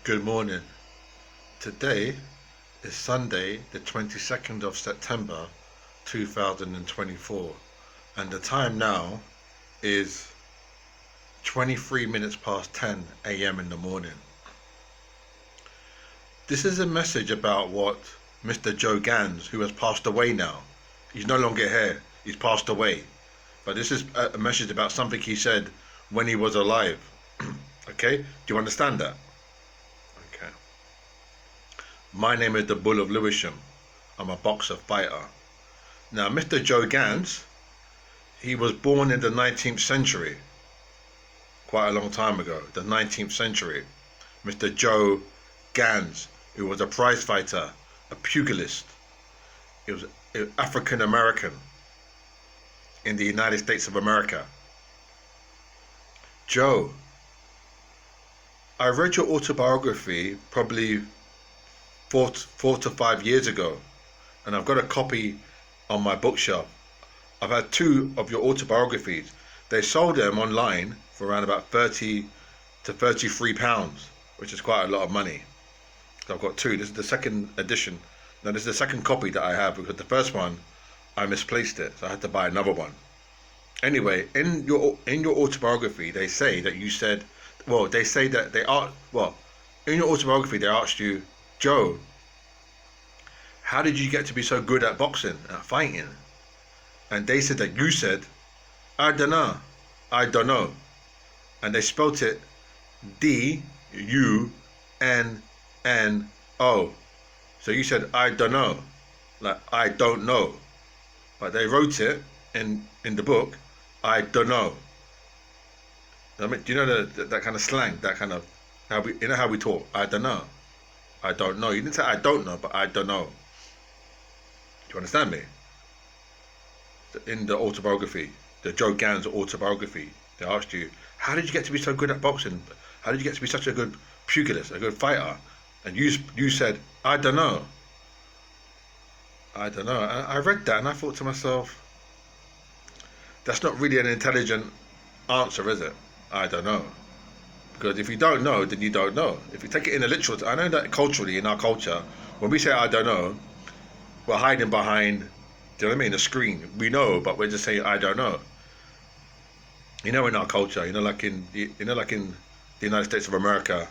Good morning. Today is Sunday, the 22nd of September 2024, and the time now is 23 minutes past 10 a.m. in the morning. This is a message about what Mr. Joe Gans, who has passed away now. He's no longer here, he's passed away. But this is a message about something he said when he was alive. Okay? Do you understand that? Okay. My name is the Bull of Lewisham. I'm a boxer fighter. Now, Mr. Joe Gans, he was born in the 19th century, quite a long time ago, the 19th century. Mr. Joe Gans, who was a prize fighter, a pugilist. He was African American in the United States of America. Joe, I read your autobiography probably four to 5 years ago, and I've got a copy on my bookshelf. I've had two of your autobiographies. They sold them online for around about 30 to 33 pounds, which is quite a lot of money. So I've got two. This is the second edition. Now this is the second copy that I have, because the first one I misplaced it, so I had to buy another one. Anyway, in your autobiography, they say that you said, they say that in your autobiography they asked you, Joe, how did you get to be so good at boxing, at fighting? And they said that you said, I don't know. And they spelt it D-U-N-N-O. So you said, I don't know, like I don't know. But they wrote it in the book, I don't know. I mean, do you know that kind of slang, that kind of, how we talk? I don't know. I don't know. You didn't say I don't know, but I don't know. Do you understand me? In the autobiography, the Joe Gans autobiography, they asked you, how did you get to be so good at boxing? How did you get to be such a good pugilist, a good fighter? And you said, I don't know. I don't know. I read that and I thought to myself, that's not really an intelligent answer, is it? I don't know. Because if you don't know, then you don't know. If you take it in a literal, I know that culturally, in our culture, when we say I don't know, we're hiding behind, do you know what I mean, a screen. We know, but we're just saying I don't know. You know, in our culture, like in the United States of America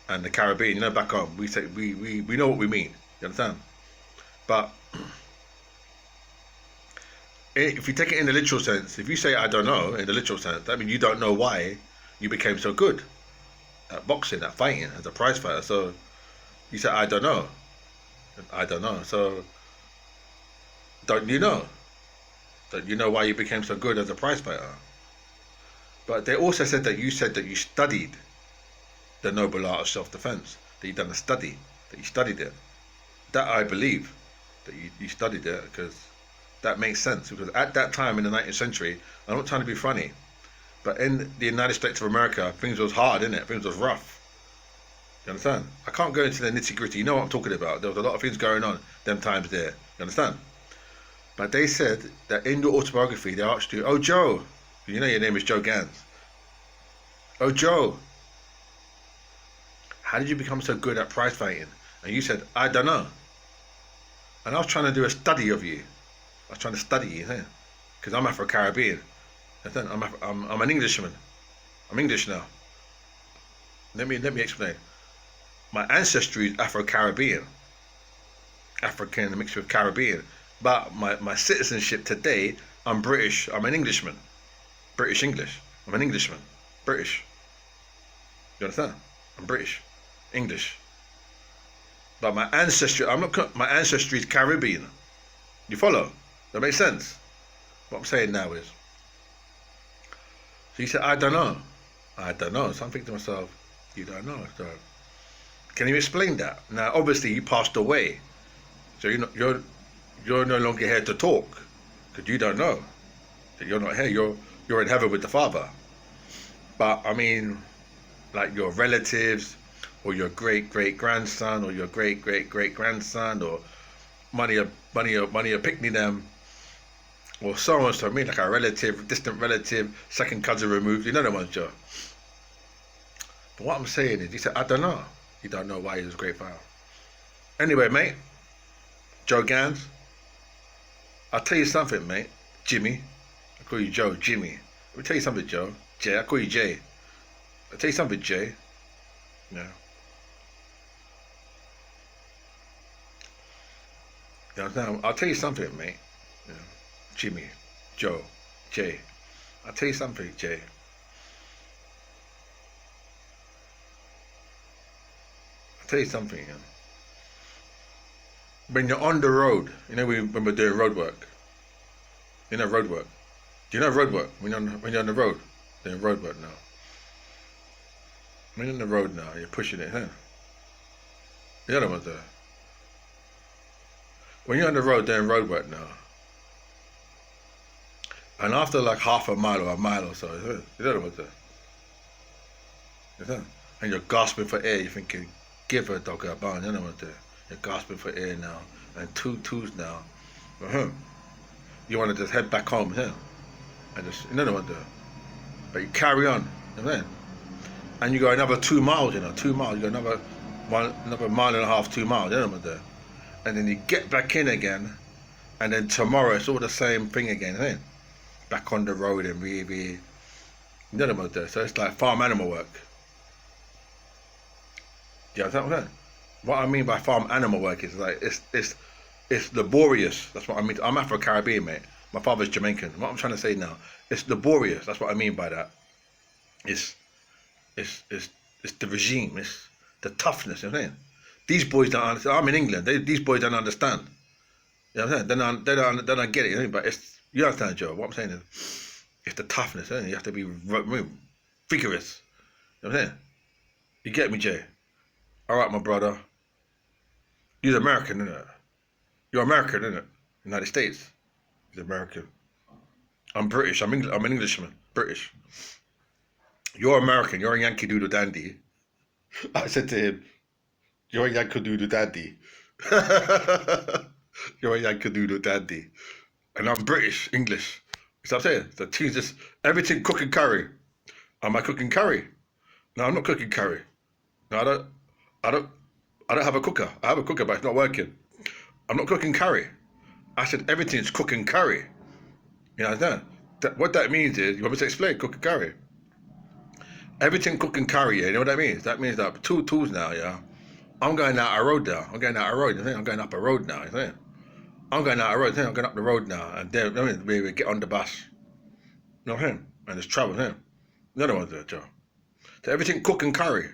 and the Caribbean, back home, we say we know what we mean. You understand? But if you take it in the literal sense, if you say I don't know in the literal sense, that means you don't know why you became so good at boxing, at fighting, as a prize fighter. So you say I don't know. I don't know. So don't you know? Don't you know why you became so good as a prize fighter? But they also said that you studied the noble art of self-defense, that you done a study, that you studied it. That I believe, that you studied it, because that makes sense. Because at that time in the 19th century, I'm not trying to be funny, but in the United States of America, things was hard, innit? Things was rough. You understand? I can't go into the nitty-gritty. You know what I'm talking about. There was a lot of things going on them times there. You understand? But they said that in your autobiography, they asked you, oh, Joe, you know your name is Joe Gans. Oh, Joe, how did you become so good at prize fighting? And you said, I don't know. And I was trying to do a study of you. I was trying to study you, because I'm Afro-Caribbean. I'm an Englishman. I'm English now. Let me explain. My ancestry is Afro-Caribbean. African mixed with Caribbean. But my citizenship today, I'm British. I'm an Englishman. British English. I'm an Englishman. British. You understand? I'm British. English. But my ancestry, my ancestry is Caribbean. You follow? That makes sense? What I'm saying now is, so you said, I don't know. I don't know. So I'm thinking to myself, you don't know. So can you explain that? Now, obviously, you passed away. So you're no longer here to talk, because you don't know. That you're not here. You're in heaven with the Father. But I mean, like your relatives, or your great-great-grandson, or your great-great-great-grandson, or money a picnic them, or so on. So I mean, like a relative, distant relative, second cousin removed. You know the ones, Joe. But what I'm saying is, you said, I don't know. You don't know why he was a great fighter. Anyway, mate, Joe Gans, I'll tell you something, mate. Jimmy, I call you Joe, Jimmy. Let me tell you something, Joe. Jay, I call you Jay. I'll tell you something, Jay. Yeah. You know, I'll tell you something, mate. Yeah. Jimmy, Joe, Jay. I'll tell you something, Jay. I'll tell you something, yeah. When you're on the road, you know, when we're doing road work. You know road work. Do you know road work? When you're on the road, doing road work now. When you're on the road now, you're pushing it, huh? You know what I'm doing? When you're on the road doing road work now, and after like half a mile or a mile or so, you know what I'm doing? You know? And you're gasping for air, you're thinking, give a dog a bone, you know what I'm doing? You're gasping for air now, and two twos now. You want to just head back home, yeah? And just, you know what I'm doing? But you carry on, you know what I'm saying? And you go another 2 miles, you know, 2 miles, you go another mile and a half, 2 miles, you know what I'm doing? And then you get back in again, and then tomorrow it's all the same thing again, isn't it? Back on the road and you know what I'm doing? So it's like farm animal work. You know what I'm saying? What I mean by farm animal work is like it's laborious. That's what I mean. I'm Afro-Caribbean, mate. My father's Jamaican. What I'm trying to say now, it's laborious. That's what I mean by that. It's the regime. It's the toughness. You know what I'm saying? These boys don't understand. I'm in England. These boys don't understand. You know what I'm saying? They don't get it. You know? But you understand, Joe. What I'm saying is, it's the toughness. You have to be vigorous. You know what I'm saying? You get me, Jay? All right, my brother. You're American, innit? You're American, innit? United States. He's American. I'm British. I'm an Englishman. British. You're American. You're a Yankee Doodle Dandy. I said to him, you're a Yankee Doodle Dandy. You're a Yankee Doodle Dandy. And I'm British, English. You know what I'm saying? So Jesus, everything cooking curry. Am I cooking curry? No, I'm not cooking curry. No, I don't have a cooker. I have a cooker, but it's not working. I'm not cooking curry. I said everything's cooking curry. You understand? What that means is, you want me to explain cooking curry? Everything cooking curry, yeah, you know what that means? That means that 2 tools now, yeah. I'm going out a road now. I'm going out a road, you know? I'm going up a road now, you know? I'm going out a road, you know? I'm going up the road now, and then, you know, we get on the bus. You know what I'm saying? And there's travel, you know? Another one's there, Joe. So everything cooking curry.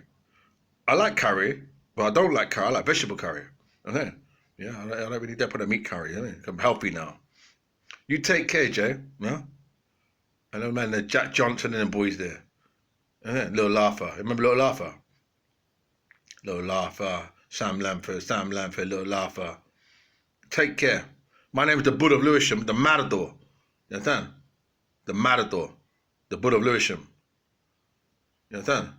I like curry, but I don't like curry. I like vegetable curry. You know what I'm saying? Yeah, I don't really dip on a meat curry, you know? I'm healthy now. You take care, Jay, yeah? And then, man, there's Jack Johnson and them boys there. Yeah, Little Laugher. Remember Little Laugher? Little Laugher. Sam Lamford, Little Laugher. Take care. My name is the Bull of Lewisham, the Matador. You understand? The Matador. The Bull of Lewisham. You understand?